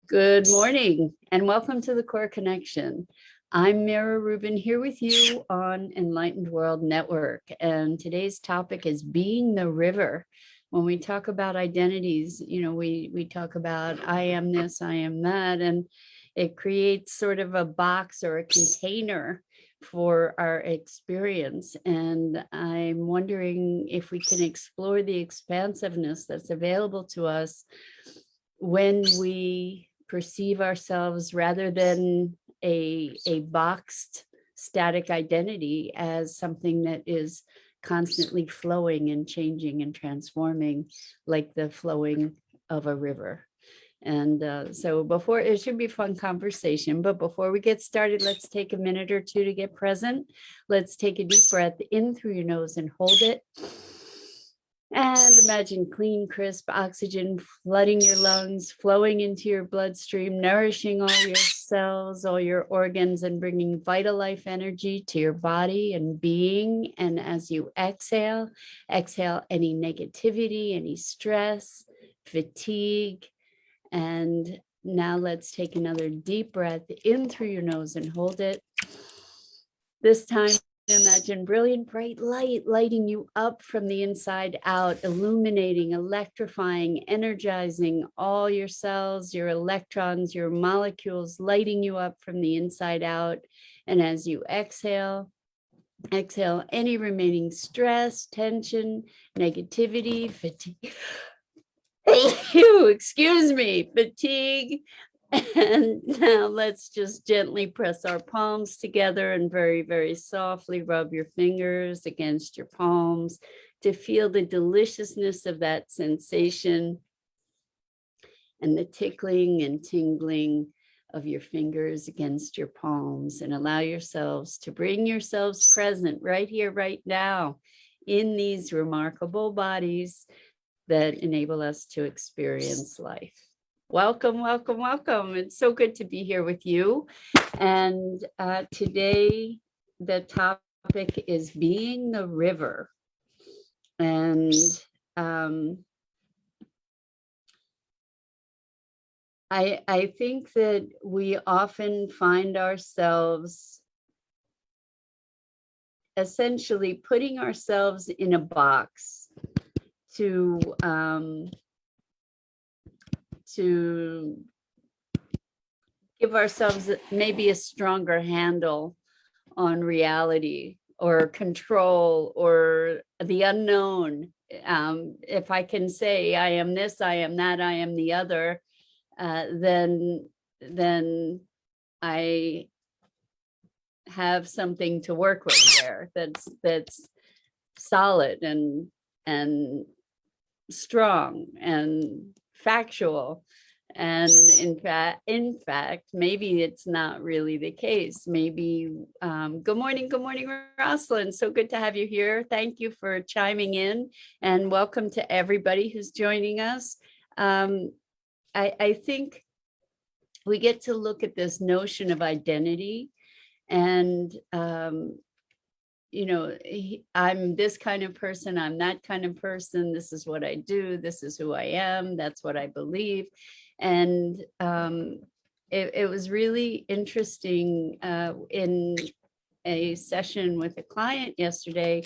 Good morning and welcome to the Core Connection. I'm Mira Rubin here with you on Enlightened World Network, and today's topic is being the river. When we talk about identities, we talk about I am this, I am that, and it creates sort of a box or a container for our experience. And I'm wondering if we can explore the expansiveness that's available to us when we perceive ourselves rather than a boxed static identity as something that is constantly flowing and changing and transforming, like the flowing of a river. And so before, it should be a fun conversation, but before we get started, let's take a minute or two to get present. Let's take a deep breath in through your nose and hold it. And imagine clean, crisp oxygen flooding your lungs, flowing into your bloodstream, nourishing all your cells, all your organs, and bringing vital life energy to your body and being. And as you exhale, exhale any negativity, any stress, fatigue. And now let's take another deep breath in through your nose and hold it. This time, imagine brilliant, bright light lighting you up from the inside out, illuminating, electrifying, energizing all your cells, your electrons, your molecules, lighting you up from the inside out. And as you exhale, exhale any remaining stress, tension, negativity, fatigue. Excuse me, fatigue. And now let's just gently press our palms together and very, very softly rub your fingers against your palms to feel the deliciousness of that sensation and the tickling and tingling of your fingers against your palms, and allow yourselves to bring yourselves present right here, right now, in these remarkable bodies that enable us to experience life. Welcome, welcome, welcome. It's so good to be here with you. And today, the topic is being the river. And I think that we often find ourselves essentially putting ourselves in a box to give ourselves maybe a stronger handle on reality or control or the unknown. If I can say I am this, I am that, I am the other, then I have something to work with there that's solid and strong and factual. And in fact, maybe it's not really the case. Maybe, good morning, Rosalind. So good to have you here. Thank you for chiming in, and welcome to everybody who's joining us. I think we get to look at this notion of identity, and I'm this kind of person, I'm that kind of person, this is what I do, this is who I am, that's what I believe. And it was really interesting in a session with a client yesterday.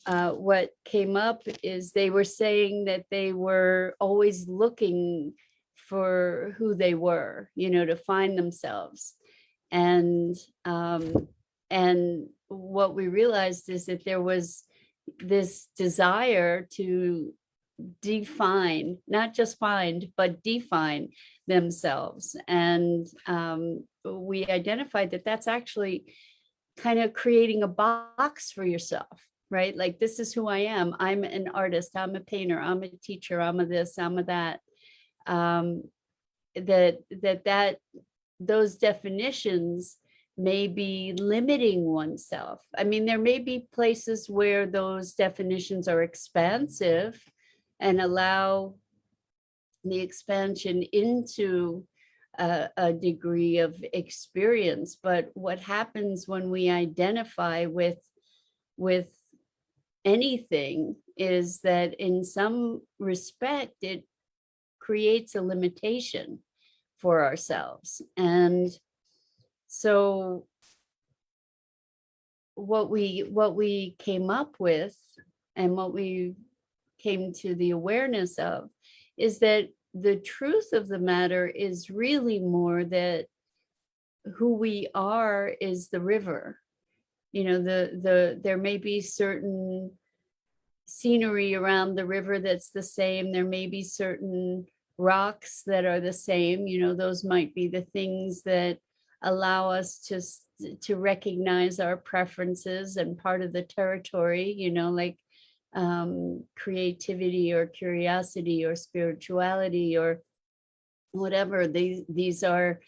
What came up is they were saying that they were always looking for who they were, to find themselves. And what we realized is that there was this desire to define, not just find, but define themselves. And we identified that that's actually kind of creating a box for yourself, right? Like, this is who I am. I'm an artist, I'm a painter, I'm a teacher, I'm a this, I'm a that. Those definitions may be limiting oneself. I mean, there may be places where those definitions are expansive and allow the expansion into a degree of experience. But what happens when we identify with anything is that in some respect, it creates a limitation for ourselves. And so what we came up with, and what we came to the awareness of, is that the truth of the matter is really more that who we are is the river. There may be certain scenery around the river that's the same. There may be certain rocks that are the same. Those might be the things that allow us to recognize our preferences and part of the territory, like creativity or curiosity or spirituality or whatever. These are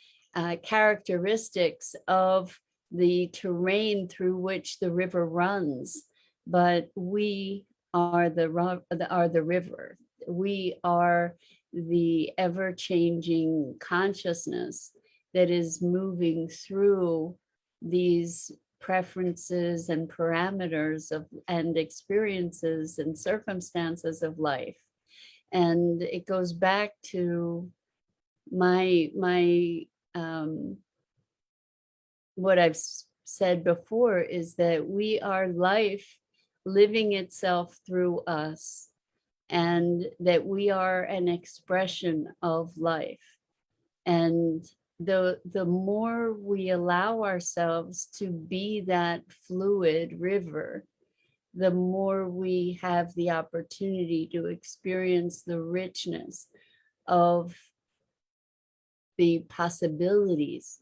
characteristics of the terrain through which the river runs. But we are the river. We are the ever-changing consciousness that is moving through these preferences and parameters and experiences and circumstances of life. And it goes back to my what I've said before, is that we are life living itself through us, and that we are an expression of life. And the more we allow ourselves to be that fluid river, the more we have the opportunity to experience the richness of the possibilities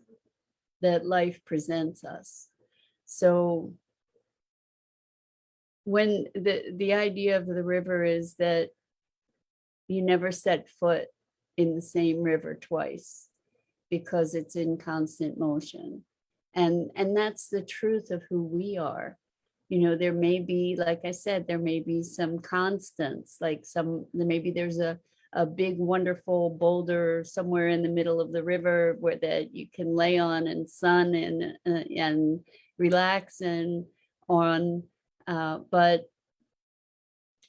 that life presents us. So when the idea of the river is that you never set foot in the same river twice, because it's in constant motion. And that's the truth of who we are. There may be, like I said, there may be some constants, maybe there's a big, wonderful boulder somewhere in the middle of the river where that you can lay on and sun and relax and on, but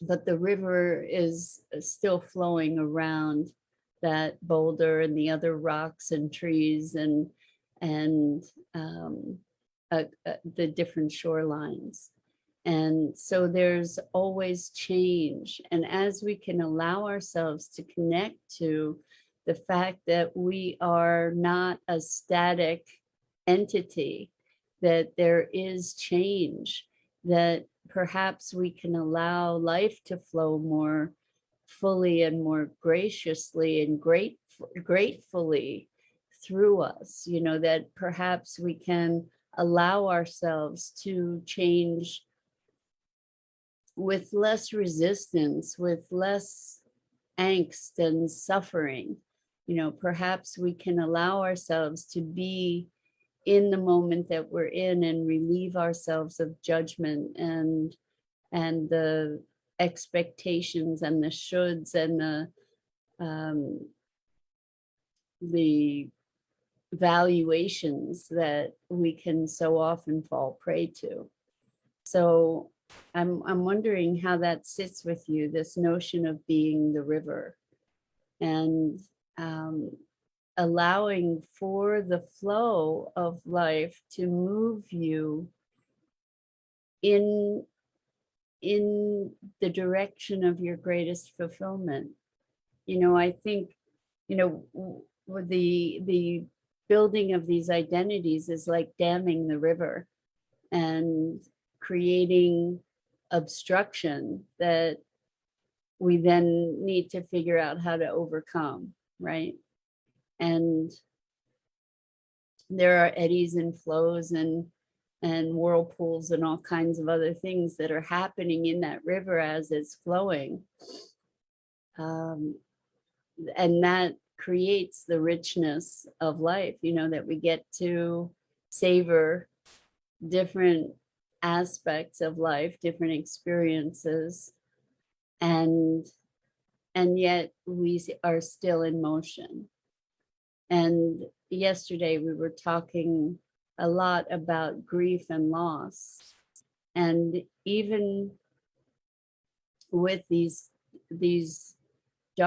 the river is still flowing around that boulder and the other rocks and trees and the different shorelines. And so there's always change. And as we can allow ourselves to connect to the fact that we are not a static entity, that there is change, that perhaps we can allow life to flow more fully and more graciously and gratefully through us, that perhaps we can allow ourselves to change with less resistance, with less angst and suffering. Perhaps we can allow ourselves to be in the moment that we're in and relieve ourselves of judgment and the expectations and the shoulds and the valuations that we can so often fall prey to. So I'm wondering how that sits with you, this notion of being the river, and allowing for the flow of life to move you in the direction of your greatest fulfillment. I think, the building of these identities is like damming the river and creating obstruction that we then need to figure out how to overcome, right? And there are eddies and flows and whirlpools and all kinds of other things that are happening in that river as it's flowing. And that creates the richness of life, that we get to savor different aspects of life, different experiences, and yet we are still in motion. And yesterday we were talking a lot about grief and loss, and even with these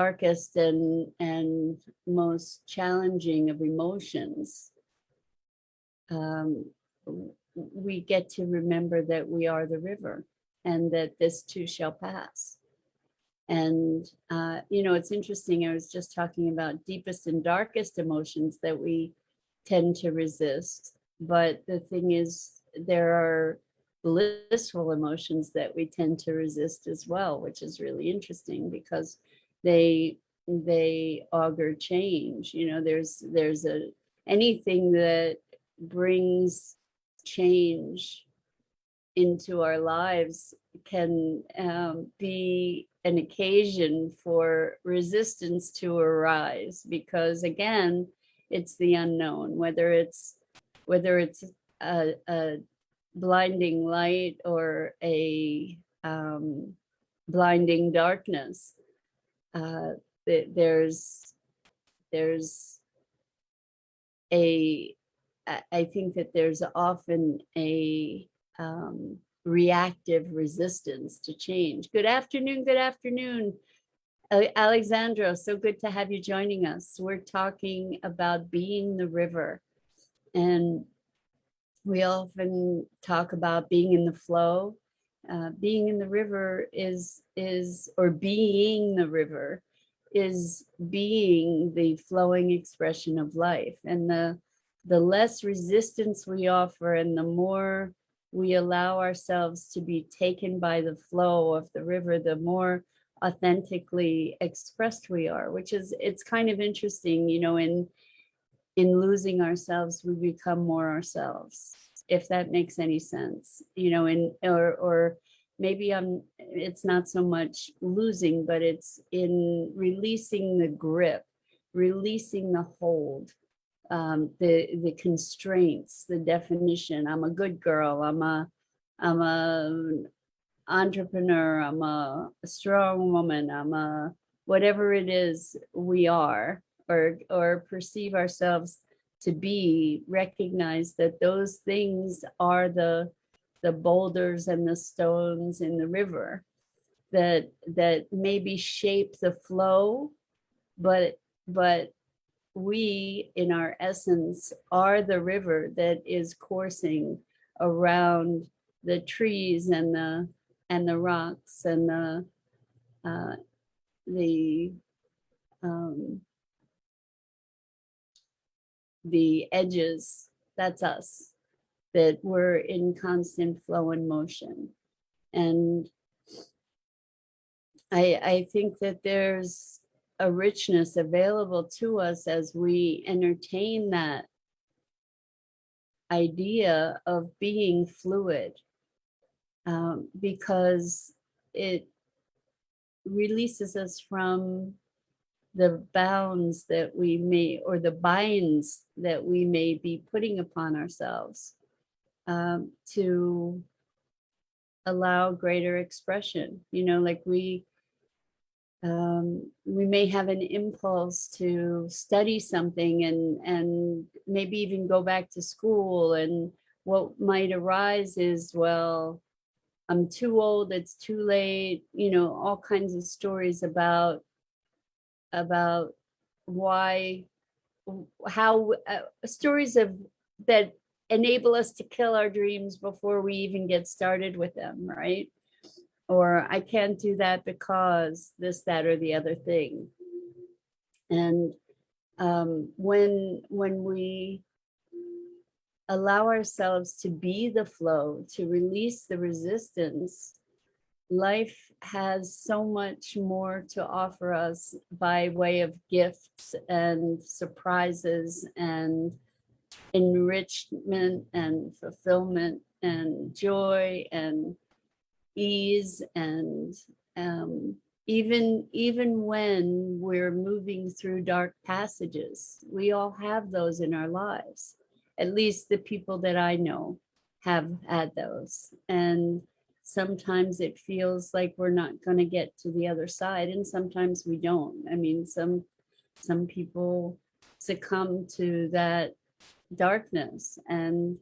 darkest and most challenging of emotions, we get to remember that we are the river and that this too shall pass. And, it's interesting. I was just talking about deepest and darkest emotions that we tend to resist. But the thing is, there are blissful emotions that we tend to resist as well, which is really interesting because they augur change. There's anything that brings change into our lives can be an occasion for resistance to arise, because again, it's the unknown, whether it's a blinding light or a blinding darkness. There's a I think that there's often a reactive resistance to change. Good afternoon, Alexandra. So good to have you joining us. We're talking about being the river, and we often talk about being in the flow. Being in the river or being the river is being the flowing expression of life, and the less resistance we offer and the more we allow ourselves to be taken by the flow of the river, the more authentically expressed we are, it's kind of interesting, in losing ourselves, we become more ourselves, if that makes any sense, or maybe it's not so much losing, but it's in releasing the grip, releasing the hold, the constraints, the definition. I'm a good girl. I'm a entrepreneur. I'm a strong woman. I'm a whatever it is we are, or perceive ourselves to be. Recognize that those things are the boulders and the stones in the river that maybe shape the flow, but we in our essence are the river that is coursing around the trees and the rocks and the edges. That's us, that we're in constant flow and motion. And I think that there's a richness available to us as we entertain that idea of being fluid, because it releases us from the bounds that we may, or the binds that we may be putting upon ourselves, to allow greater expression. Like we may have an impulse to study something and maybe even go back to school, and what might arise is, well, I'm too old, it's too late, all kinds of stories about why, how stories of that enable us to kill our dreams before we even get started with them, right? Or I can't do that because this, that, or the other thing. And when we allow ourselves to be the flow, to release the resistance, life has so much more to offer us by way of gifts and surprises and enrichment and fulfillment and joy and ease. And even when we're moving through dark passages, we all have those in our lives. At least the people that I know have had those. And sometimes it feels like we're not going to get to the other side, and sometimes we don't. I mean, some people succumb to that darkness, and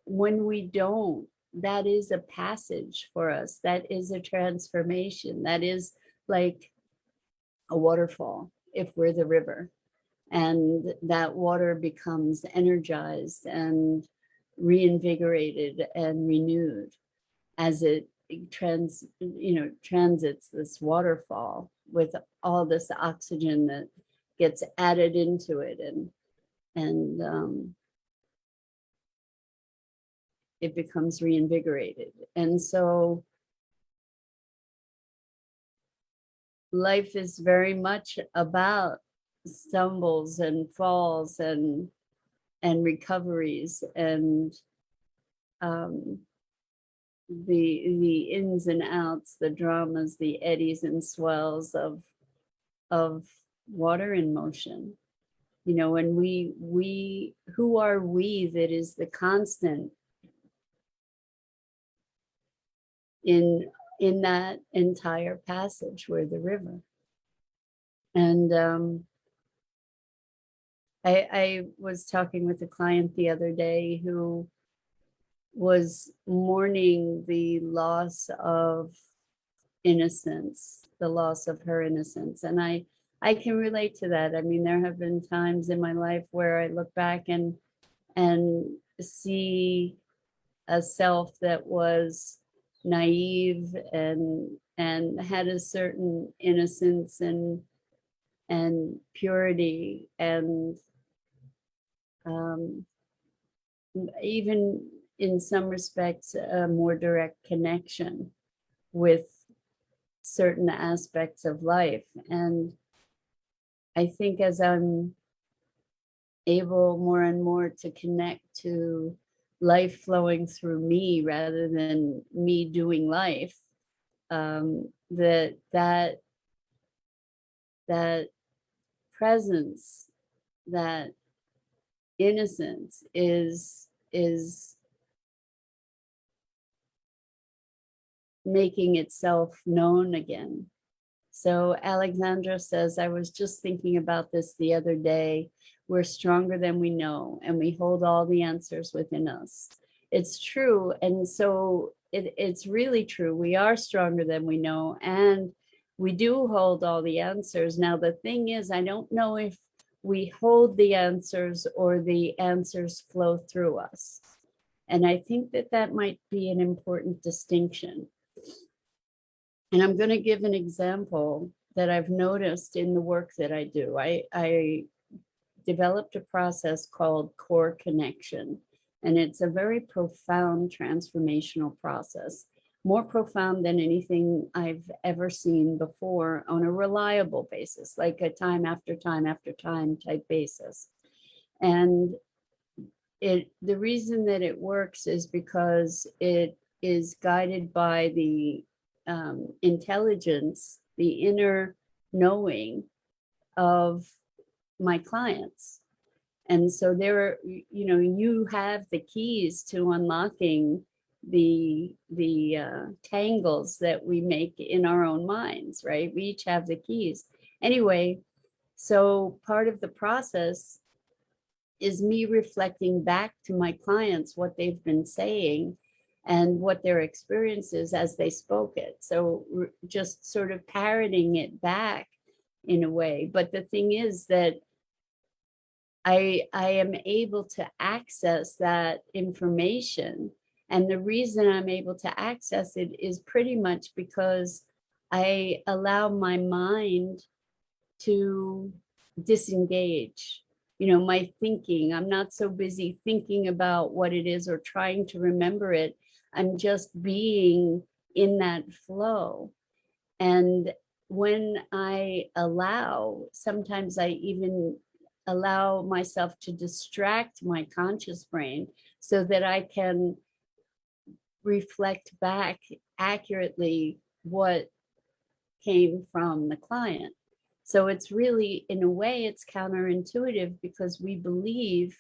when we don't, that is a passage for us. That is a transformation. That is like a waterfall if we're the river, and that water becomes energized and reinvigorated and renewed as it transits this waterfall with all this oxygen that gets added into it, and it becomes reinvigorated. And so life is very much about stumbles and falls and recoveries, and the ins and outs, the dramas, the eddies and swells of water in motion. You know, and we who are we that is the constant in that entire passage where the river. And I was talking with a client the other day who was mourning the loss of innocence, the loss of her innocence. And I can relate to that. I mean, there have been times in my life where I look back and see a self that was naive and had a certain innocence and purity, and even in some respects a more direct connection with certain aspects of life. And I think as I'm able more and more to connect to life flowing through me rather than me doing life, that presence, that innocence is making itself known again. So Alexandra says, I was just thinking about this the other day. We're stronger than we know, and we hold all the answers within us. It's true. And so it's really true. We are stronger than we know, and we do hold all the answers. Now, the thing is, I don't know if we hold the answers or the answers flow through us. And I think that that might be an important distinction. And I'm going to give an example that I've noticed in the work that I do. I developed a process called core connection, and it's a very profound transformational process, more profound than anything I've ever seen before on a reliable basis, like a time after time after time type basis. And the reason that it works is because it is guided by the intelligence, the inner knowing of my clients. And so you have the keys to unlocking the tangles that we make in our own minds, right? We each have the keys. Anyway, so part of the process is me reflecting back to my clients what they've been saying and what their experience is as they spoke it. So just sort of parroting it back in a way. But the thing is that I am able to access that information. And the reason I'm able to access it is pretty much because I allow my mind to disengage. My thinking, I'm not so busy thinking about what it is or trying to remember it. I'm just being in that flow. And when I allow, sometimes I even allow myself to distract my conscious brain so that I can reflect back accurately what came from the client. So it's really, in a way, it's counterintuitive because we believe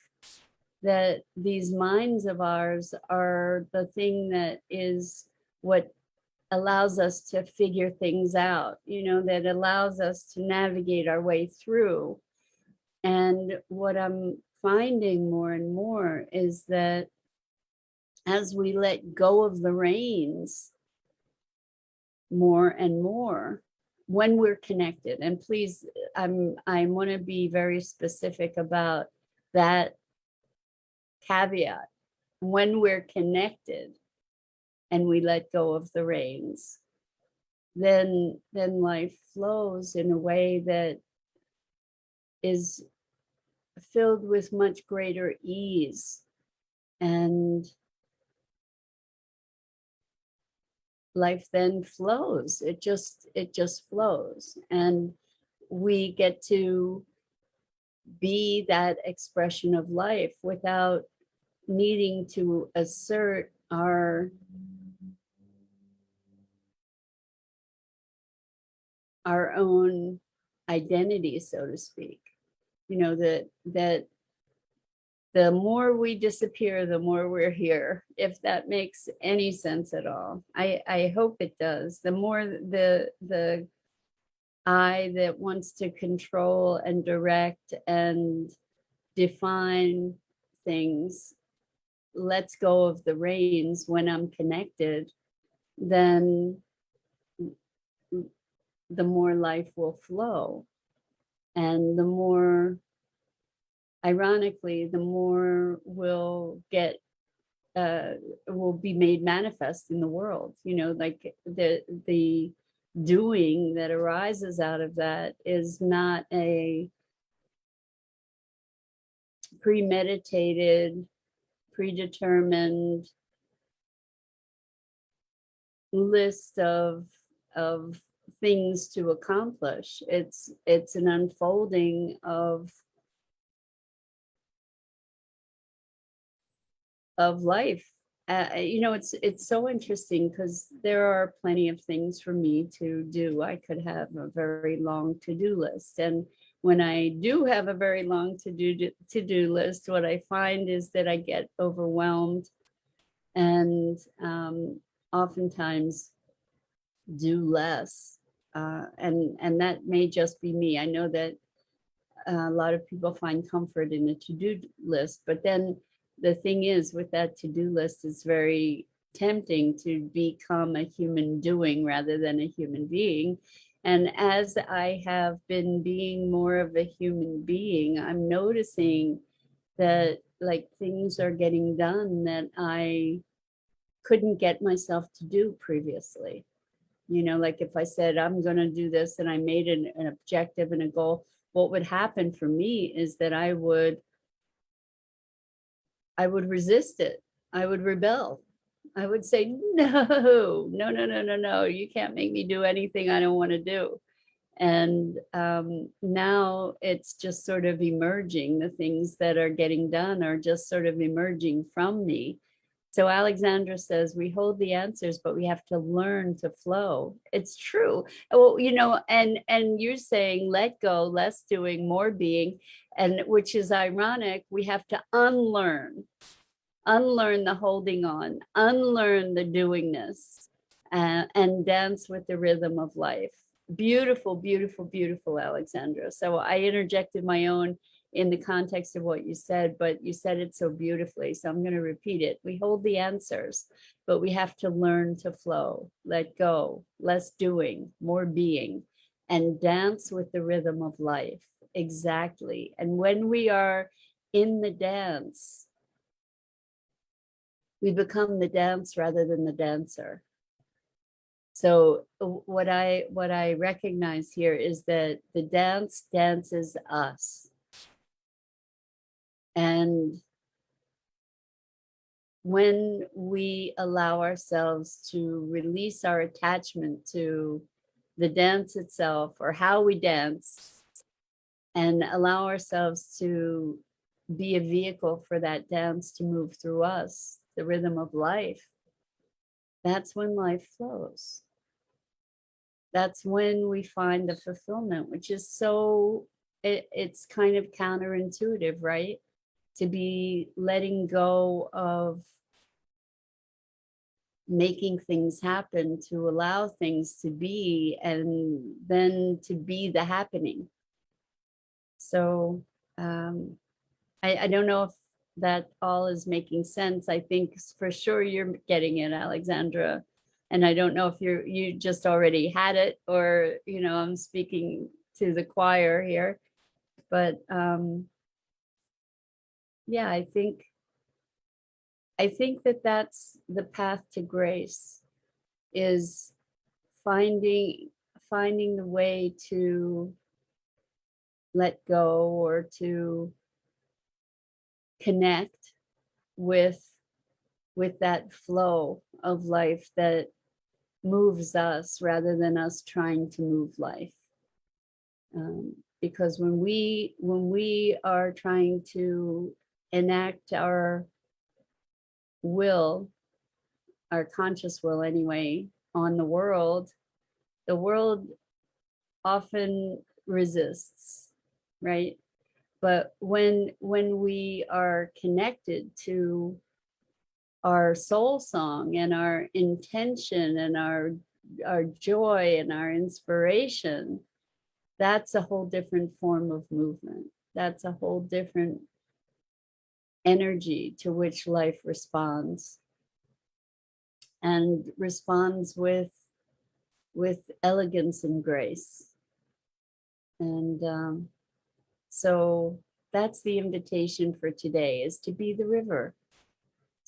that these minds of ours are the thing that is what allows us to figure things out, that allows us to navigate our way through. And what I'm finding more and more is that as we let go of the reins more and more, when we're connected. And please, I want to be very specific about that caveat. When we're connected and we let go of the reins, then life flows in a way that is filled with much greater ease, and life then flows. It just flows, and we get to be that expression of life without needing to assert our own identity, so to speak. You know, that the more we disappear, the more we're here, if that makes any sense at all. I hope it does. The more the I that wants to control and direct and define things lets go of the reins when I'm connected, then the more life will flow. And the more, ironically, the more will be made manifest in the world. You know, like the doing that arises out of that is not a premeditated, predetermined list of things to accomplish. It's an unfolding of life. You know, it's so interesting because there are plenty of things for me to do. I could have a very long to-do list, and when I do have a very long to-do list, what I find is that I get overwhelmed, and oftentimes do less. And that may just be me. I know that a lot of people find comfort in a to-do list, but then the thing is, with that to-do list, it's very tempting to become a human doing rather than a human being. And as I have been being more of a human being, I'm noticing that like things are getting done that I couldn't get myself to do previously. You know, like if I said, I'm going to do this and I made an objective and a goal, what would happen for me is that I would resist it. I would rebel. I would say, no, you can't make me do anything I don't want to do. And now it's just sort of emerging. The things that are getting done are just sort of emerging from me. So Alexandra says, we hold the answers, but we have to learn to flow. It's true. Well, you know, and you're saying let go, less doing, more being, and which is ironic. We have to unlearn the holding on, unlearn the doingness, and dance with the rhythm of life. Beautiful, beautiful, beautiful, Alexandra. So I interjected my own in the context of what you said, but you said it so beautifully. So I'm going to repeat it. We hold the answers, but we have to learn to flow, let go, less doing, more being, and dance with the rhythm of life. Exactly. And when we are in the dance, we become the dance rather than the dancer. So what I recognize here is that the dance dances us. And when we allow ourselves to release our attachment to the dance itself or how we dance, and allow ourselves to be a vehicle for that dance to move through us, the rhythm of life, that's when life flows. That's when we find the fulfillment, which is so, it's kind of counterintuitive, right? To be letting go of making things happen, to allow things to be, and then to be the happening. So I don't know if that all is making sense. I think for sure you're getting it, Alexandra. And I don't know if you just already had it, or, I'm speaking to the choir here, but yeah, I think that that's the path to grace, is finding finding the way to let go, or to connect with that flow of life that moves us, rather than us trying to move life. Because when we are trying to enact our will, our conscious will anyway, on the world often resists, right? But when we are connected to our soul song and our intention and our joy and our inspiration, that's a whole different form of movement. That's a whole different energy to which life responds, and responds with elegance and grace. And so that's the invitation for today, is to be the river,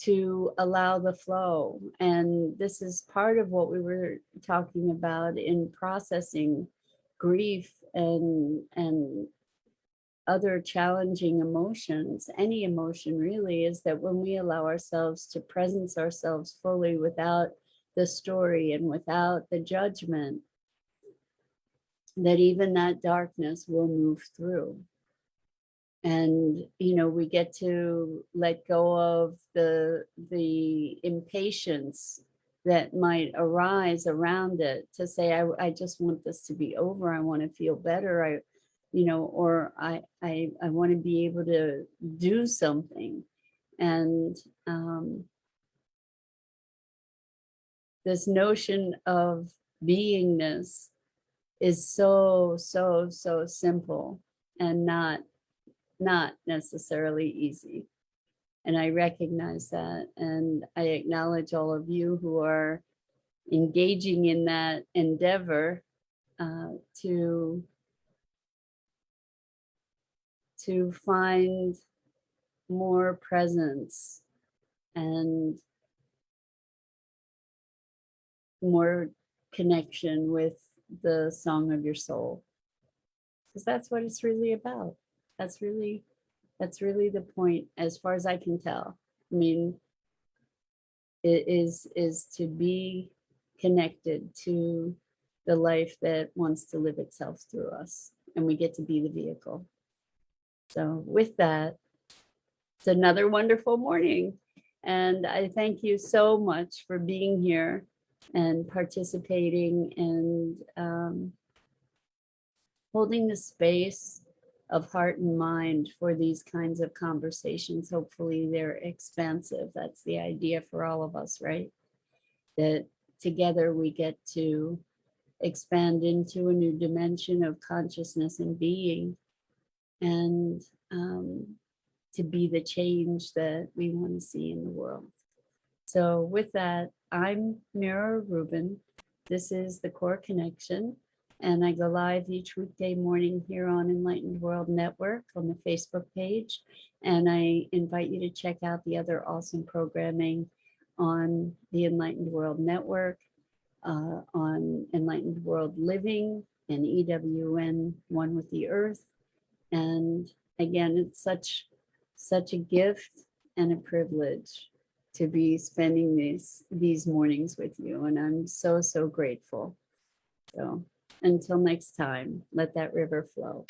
to allow the flow. And this is part of what we were talking about in processing grief and other challenging emotions, any emotion really, is that when we allow ourselves to presence ourselves fully, without the story and without the judgment, that even that darkness will move through. And we get to let go of the impatience that might arise around it, to say, I just want this to be over. I want to feel better. Or I want to be able to do something. And this notion of beingness is so, so, so simple, and not necessarily easy. And I recognize that. And I acknowledge all of you who are engaging in that endeavor, to find more presence and more connection with the song of your soul. Because that's what it's really about. That's really the point, as far as I can tell. I mean, it is to be connected to the life that wants to live itself through us, and we get to be the vehicle. So with that, it's another wonderful morning, and I thank you so much for being here and participating, and holding the space of heart and mind for these kinds of conversations. Hopefully they're expansive. That's the idea for all of us, right? That together we get to expand into a new dimension of consciousness and being, and to be the change that we want to see in the world. So with that, I'm Mira Rubin. This is the Core Connection, and I go live each weekday morning here on Enlightened World Network on the Facebook page. And I invite you to check out the other awesome programming on the Enlightened World Network, on Enlightened World Living, and EWN One with the Earth. And again, it's such a gift and a privilege to be spending these mornings with you, and I'm so, so grateful. So until next time, let that river flow.